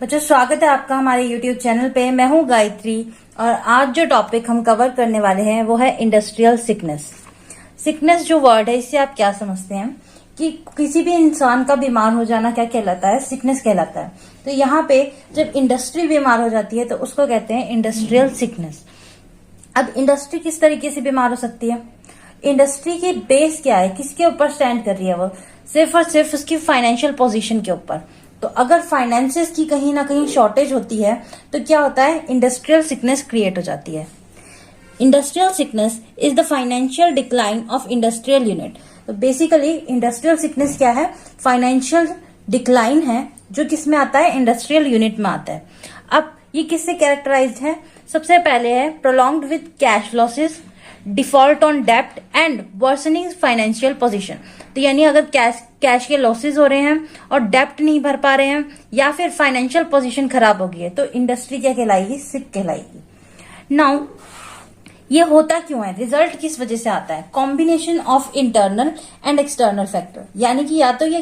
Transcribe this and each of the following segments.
बच्चों, स्वागत है आपका हमारे YouTube चैनल पे। मैं हूँ गायत्री और आज जो टॉपिक हम कवर करने वाले हैं वो है इंडस्ट्रियल सिकनेस। सिकनेस जो वर्ड है, इससे आप क्या समझते हैं कि किसी भी इंसान का बीमार हो जाना क्या कहलाता है? सिकनेस कहलाता है। तो यहाँ पे जब इंडस्ट्री बीमार हो जाती है तो उसको कहते हैं इंडस्ट्रियल सिकनेस। अब इंडस्ट्री किस तरीके से बीमार हो सकती है? इंडस्ट्री की बेस क्या है, किसके ऊपर स्टैंड कर रही है? वो सिर्फ और सिर्फ उसकी फाइनेंशियल पोजीशन के ऊपर। तो अगर फाइनेंसेस की कहीं ना कहीं शॉर्टेज होती है तो क्या होता है? इंडस्ट्रियल सिकनेस क्रिएट हो जाती है। Industrial sickness is the financial decline of industrial unit. तो बेसिकली इंडस्ट्रियल सिकनेस क्या है? फाइनेंशियल डिक्लाइन है, जो किस में आता है? इंडस्ट्रियल यूनिट में आता है। अब ये किससे कैरेक्टराइज्ड है? सबसे पहले है prolonged with cash losses, default on डेप्ट एंड वर्सनिंग फाइनेंशियल पोजीशन। तो यानी अगर कैश के लॉसेस हो रहे हैं और डेप्ट नहीं भर पा रहे हैं या फिर फाइनेंशियल पोजीशन खराब हो गई है तो इंडस्ट्री क्या कहलाएगी? सिक कहलाएगी। नाउ ये होता क्यों है? रिजल्ट किस वजह से आता है? Combination of internal and external factor. यानी कि या तो ये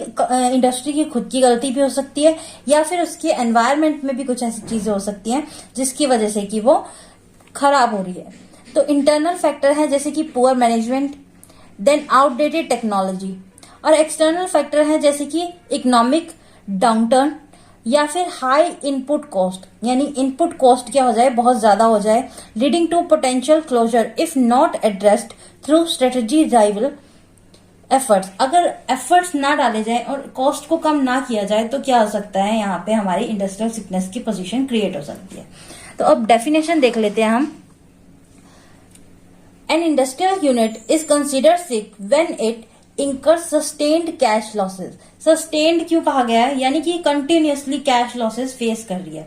इंडस्ट्री की खुद की गलती भी हो सकती है या फिर उसके एनवायरमेंट में भी कुछ ऐसी चीजें हो सकती हैं जिसकी वजह से कि वो खराब हो रही है। तो इंटरनल फैक्टर है जैसे कि poor management, then outdated technology, और एक्सटर्नल फैक्टर है जैसे कि इकोनॉमिक डाउनटर्न या फिर हाई इनपुट कॉस्ट। यानी इनपुट कॉस्ट क्या हो जाए? बहुत ज्यादा हो जाए, leading to potential closure if not addressed through strategy revival efforts. अगर एफर्ट्स ना डाले जाए और कॉस्ट को कम ना किया जाए तो क्या हो सकता है? यहाँ पे हमारी इंडस्ट्रियल सिकनेस की पोजीशन क्रिएट हो सकती है। तो अब डेफिनेशन देख लेते हैं हम। An industrial unit is considered sick when it incurs sustained cash losses. Sustained क्यों कहा गया है? यानी कि कंटिन्यूसली कैश लॉसेस फेस कर रही है,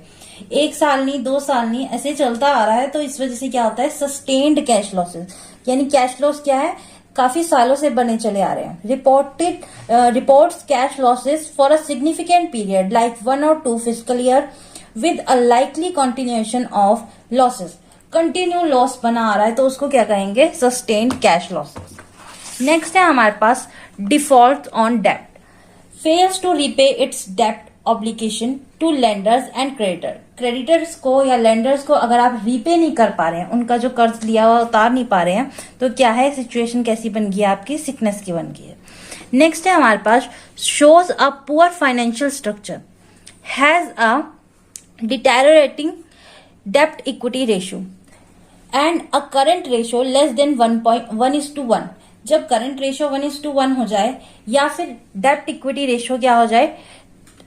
1 साल नहीं 2 साल नहीं, ऐसे चलता आ रहा है। तो इस वजह से क्या होता है? Sustained cash losses. यानी कैश लॉस क्या है? काफी सालों से बने चले आ रहे हैं। Reports cash losses for a significant period like 1 or 2 fiscal year with a likely continuation of losses. Continue loss बना आ रहा है तो उसको क्या कहेंगे? Sustained cash losses. नेक्स्ट है हमारे पास default on dept, fails to repay it's dept obligation to lenders and creditor. Creditors को या लेंडर्स को अगर आप रीपे नहीं कर पा रहे हैं, उनका जो कर्ज लिया हुआ उतार नहीं पा रहे हैं, तो क्या है? सिचुएशन कैसी बन गई है? आपकी सिकनेस की बन गई है। नेक्स्ट है हमारे पास shows a poor financial structure, has a deteriorating डेप्ट equity ratio and a current ratio less than 1:1:1। जब करंट रेशियो 1:1 हो जाए या फिर डेप्ट इक्विटी रेशियो क्या हो जाए?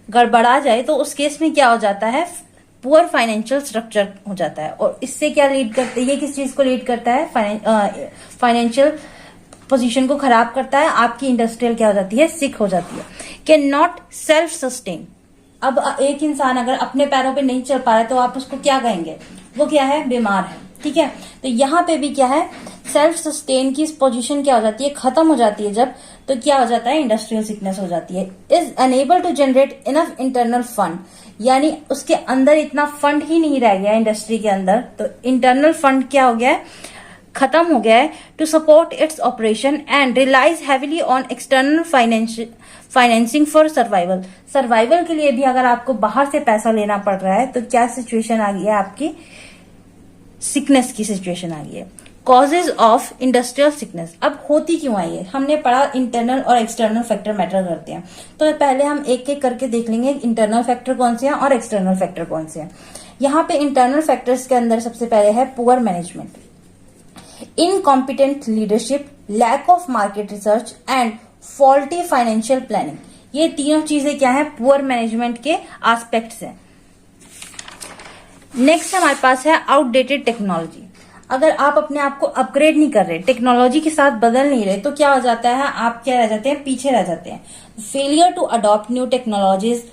गड़बड़ा जाए, तो उस केस में क्या हो जाता है? पुअर फाइनेंशियल स्ट्रक्चर हो जाता है। और इससे क्या लीड करते हैं? ये किस चीज को लीड करता है? फाइनेंशियल पोजीशन को खराब करता है। आपकी इंडस्ट्रियल क्या हो जाती है? सिक हो जाती है। Can not self sustain. अब एक इंसान अगर अपने पैरों पे नहीं चल पा रहा है तो आप उसको क्या कहेंगे? वो क्या है? बीमार है। ठीक है, तो यहाँ पे भी क्या है? सेल्फ सस्टेन की पोजीशन क्या हो जाती है? खत्म हो जाती है जब, तो क्या हो जाता है? इंडस्ट्रियल सिकनेस हो जाती है। Is unable to generate enough internal fund, यानी उसके अंदर इतना फंड ही नहीं रह गया इंडस्ट्री के अंदर, तो इंटरनल फंड क्या हो गया है? खत्म हो गया है। To support its operation and relies heavily on external financing for survival. Survival के लिए भी अगर आपको बाहर से पैसा लेना पड़ रहा है तो क्या सिचुएशन आ गई है? आपकी सिकनेस की सिचुएशन आ गई है। Causes of industrial sickness. अब होती क्यों है ये? हमने पढ़ा इंटरनल और एक्सटर्नल फैक्टर मैटर करते हैं, तो पहले हम एक एक करके देख लेंगे इंटरनल फैक्टर कौन से हैं और एक्सटर्नल फैक्टर कौन से हैं। यहाँ पे इंटरनल फैक्टर्स के अंदर सबसे पहले है poor management, incompetent leadership, lack of market research and faulty financial planning. ये तीनों चीजें क्या है? पुअर मैनेजमेंट के एस्पेक्ट्स हैं। नेक्स्ट हमारे पास है आउटडेटेड टेक्नोलॉजी। अगर आप अपने आप को अपग्रेड नहीं कर रहे, टेक्नोलॉजी के साथ बदल नहीं रहे, तो क्या हो जाता है? आप क्या रह जाते हैं? पीछे रह जाते हैं। Failure to adopt new technologies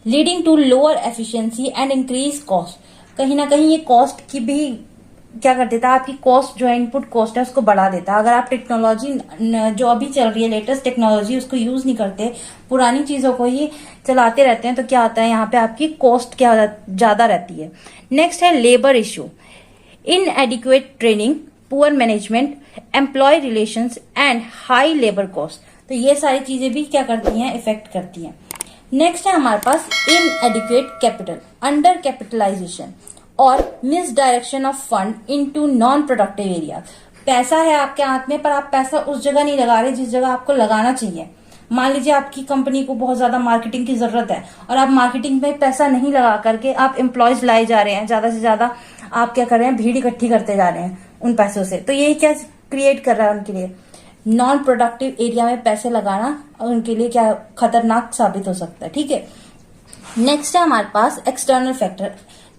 leading to lower efficiency and increase cost. कहीं ना कहीं ये कॉस्ट की भी क्या कर देता है? आपकी कॉस्ट जो है, इनपुट कॉस्ट है, उसको बढ़ा देता है। अगर आप टेक्नोलॉजी जो अभी चल रही है लेटेस्ट टेक्नोलॉजी, उसको यूज नहीं करते, पुरानी चीजों को ही चलाते रहते हैं, तो क्या होता है? यहाँ पे आपकी कॉस्ट क्या ज्यादा रहती है। नेक्स्ट है labour issue, inadequate training, poor management, employ relations and high labour cost. तो ये सारी चीजें भी क्या करती हैं? इफेक्ट करती हैं। नेक्स्ट है हमारे पास इनएडिक्वेट कैपिटल, अंडर कैपिटलाइजेशन और miss direction of fund into non productive area. पैसा है आपके हाथ में पर आप पैसा उस जगह नहीं लगा रहे जिस जगह आपको लगाना चाहिए। मान लीजिए आपकी कंपनी को बहुत ज्यादा मार्केटिंग की जरूरत है और आप मार्केटिंग में पैसा नहीं लगा करके आप एम्प्लॉयज लाए जा रहे हैं, ज्यादा से ज्यादा आप क्या कर रहे हैं, भीड़ इकट्ठी करते जा रहे हैं उन पैसों से। तो यही क्या क्रिएट कर रहा है उनके लिए, नॉन प्रोडक्टिव एरिया में पैसे लगाना उनके लिए क्या खतरनाक साबित हो सकता है। ठीक है, नेक्स्ट है हमारे पास एक्सटर्नल फैक्टर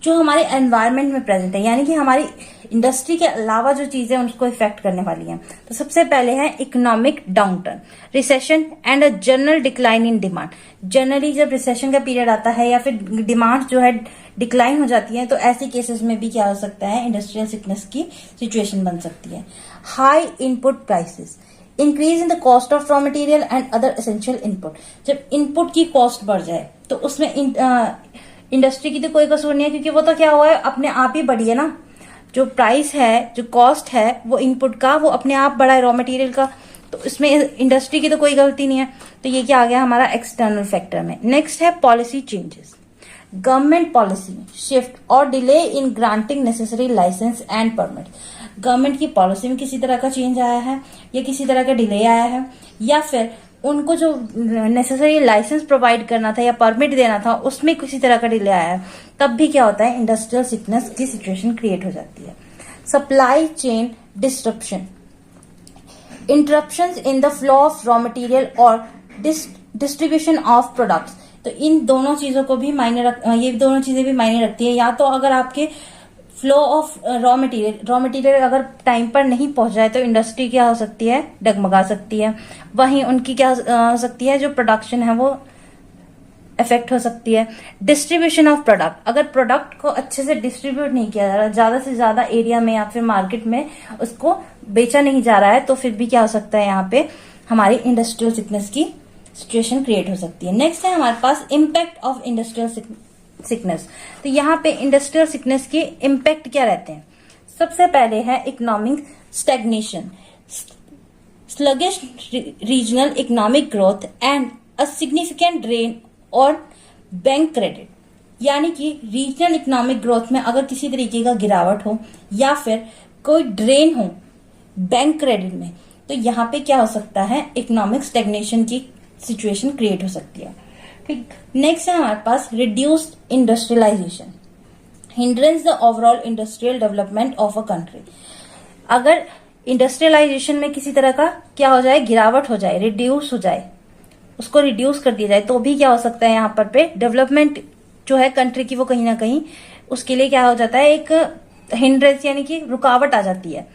जो हमारे एनवायरनमेंट में प्रेजेंट है, यानी कि हमारी इंडस्ट्री के अलावा जो चीजें उनको इफेक्ट करने वाली हैं। तो सबसे पहले है economic downturn, recession and a general decline in demand. Generally जब रिसेशन का पीरियड आता है या फिर डिमांड जो है डिक्लाइन हो जाती है तो ऐसे केसेस में भी क्या हो सकता है, इंडस्ट्रियल सिकनेस की सिचुएशन बन सकती है। High input prices, increase in the cost of raw material and other essential input. जब इनपुट की कॉस्ट बढ़ जाए तो उसमें इंडस्ट्री की तो कोई कसूर नहीं है, क्योंकि वो तो क्या हुआ है अपने आप ही बढ़ी है ना। जो प्राइस है, जो कॉस्ट है वो इनपुट का, वो अपने आप बढ़ा है रॉ मटेरियल का, तो इसमें इंडस्ट्री की तो कोई गलती नहीं है। तो ये क्या आ गया हमारा एक्सटर्नल फैक्टर में। नेक्स्ट है policy changes, government policy shift और delay in granting necessary license and permit. Government की पॉलिसी में किसी तरह का चेंज आया है या किसी तरह का डिले आया है, या फिर उनको जो नेसेसरी लाइसेंस प्रोवाइड करना था या परमिट देना था उसमें किसी तरह का डिले आया है, तब भी क्या होता है, इंडस्ट्रियल सिकनेस की सिचुएशन क्रिएट हो जाती है। Supply chain disruption, interruptions in the flow of raw material और डिस्ट्रीब्यूशन ऑफ प्रोडक्ट्स। तो इन दोनों चीजों को भी ये दोनों चीजें भी मायने रखती है। या तो अगर आपके फ्लो ऑफ रॉ मटेरियल अगर टाइम पर नहीं पहुंच जाए तो इंडस्ट्री क्या हो सकती है, डगमगा सकती है। वहीं उनकी क्या हो सकती है, जो प्रोडक्शन है वो इफेक्ट हो सकती है। डिस्ट्रीब्यूशन ऑफ प्रोडक्ट, अगर प्रोडक्ट को अच्छे से डिस्ट्रीब्यूट नहीं किया जा रहा, ज्यादा से ज्यादा एरिया में या फिर मार्केट में उसको बेचा नहीं जा रहा है, तो फिर भी क्या हो सकता है, यहाँ पे हमारी इंडस्ट्रियल सिकनेस की सिचुएशन क्रिएट हो सकती है। नेक्स्ट है हमारे पास इम्पैक्ट ऑफ इंडस्ट्रियल सिकनेस। तो यहाँ पे इंडस्ट्रियल सिकनेस के इम्पैक्ट क्या रहते हैं। सबसे पहले है economic stagnation, sluggish regional economic growth and a significant drain और बैंक क्रेडिट। यानी कि रीजनल इकोनॉमिक ग्रोथ में अगर किसी तरीके का गिरावट हो या फिर कोई ड्रेन हो बैंक क्रेडिट में, तो यहाँ पे क्या हो सकता है, इकोनॉमिक स्टैग्नेशन की सिचुएशन क्रिएट हो सकती है। ठीक, नेक्स्ट है हमारे पास reduced industrialisation, hindrance the overall industrial development of a country. अगर इंडस्ट्रियलाइजेशन में किसी तरह का क्या हो जाए, गिरावट हो जाए, रिड्यूस हो जाए, उसको रिड्यूस कर दिया जाए, तो भी क्या हो सकता है, यहाँ पर पे डेवलपमेंट जो है कंट्री की वो कहीं ना कहीं उसके लिए क्या हो जाता है, एक हिंड्रेंस यानी कि रुकावट आ जाती है।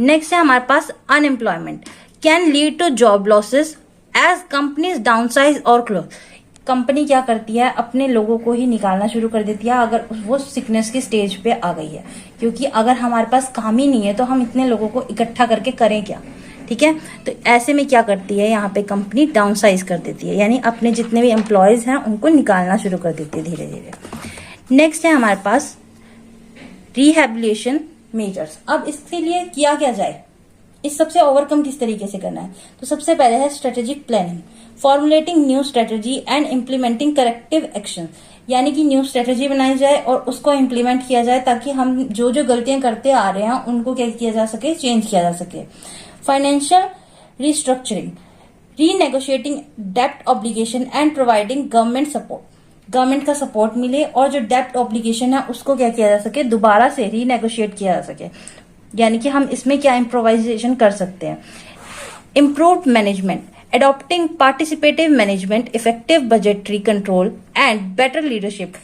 नेक्स्ट है हमारे पास unemployment, can lead to job losses as companies downsize और क्लोज। कंपनी क्या करती है, अपने लोगों को ही निकालना शुरू कर देती है अगर वो सिकनेस की स्टेज पे आ गई है, क्योंकि अगर हमारे पास काम ही नहीं है तो हम इतने लोगों को इकट्ठा करके करें क्या। ठीक है, तो ऐसे में क्या करती है, यहाँ पे कंपनी डाउनसाइज कर देती है, यानी अपने जितने भी एम्प्लॉयज हैं उनको निकालना शुरू कर देती है धीरे धीरे। नेक्स्ट है हमारे पास रिहेबिलिटेशन मेजर्स। अब इसके लिए किया क्या जाए, इस सबसे ओवरकम किस तरीके से करना है। तो सबसे पहले है strategic planning, formulating new strategy and implementing corrective action. यानी कि न्यू स्ट्रेटेजी बनाई जाए और उसको इम्प्लीमेंट किया जाए ताकि हम जो जो गलतियां करते आ रहे हैं उनको क्या किया जा सके, चेंज किया जा सके। फाइनेंशियल रिस्ट्रक्चरिंग, रीनेगोशिएटिंग डेप्ट obligation and providing government support. Government का सपोर्ट मिले और जो डेप्ट ऑब्लिगेशन है उसको क्या किया जा सके, दोबारा से रीनेगोशिएट किया जा सके। यानी कि हम इसमें क्या इम्प्रोवाइजेशन कर सकते हैं। Improved management, adopting participative management, effective budgetary control and better leadership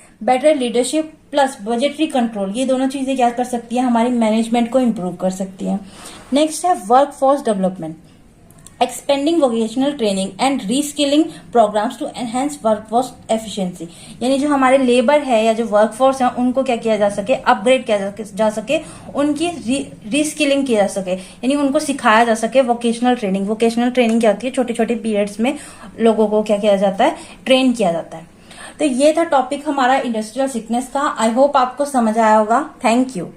plus budgetary control, ये दोनों चीजें क्या कर सकती है, हमारी मैनेजमेंट को इम्प्रूव कर सकती है। नेक्स्ट है workforce development, expanding vocational training and reskilling programmes to enhance workforce efficiency. यानी जो हमारे लेबर है या जो वर्कफोर्स है उनको क्या किया जा सके, अपग्रेड किया जा सके, उनकी रीस्किलिंग किया जा सके, यानी उनको सिखाया जा सके वोकेशनल ट्रेनिंग। वोकेशनल ट्रेनिंग क्या होती है, छोटे छोटे पीरियड्स में लोगों को क्या किया जाता है, ट्रेन किया जाता है। तो ये था टॉपिक हमारा इंडस्ट्रियल सिकनेस का। आई होप आपको समझ आया होगा। Thank you.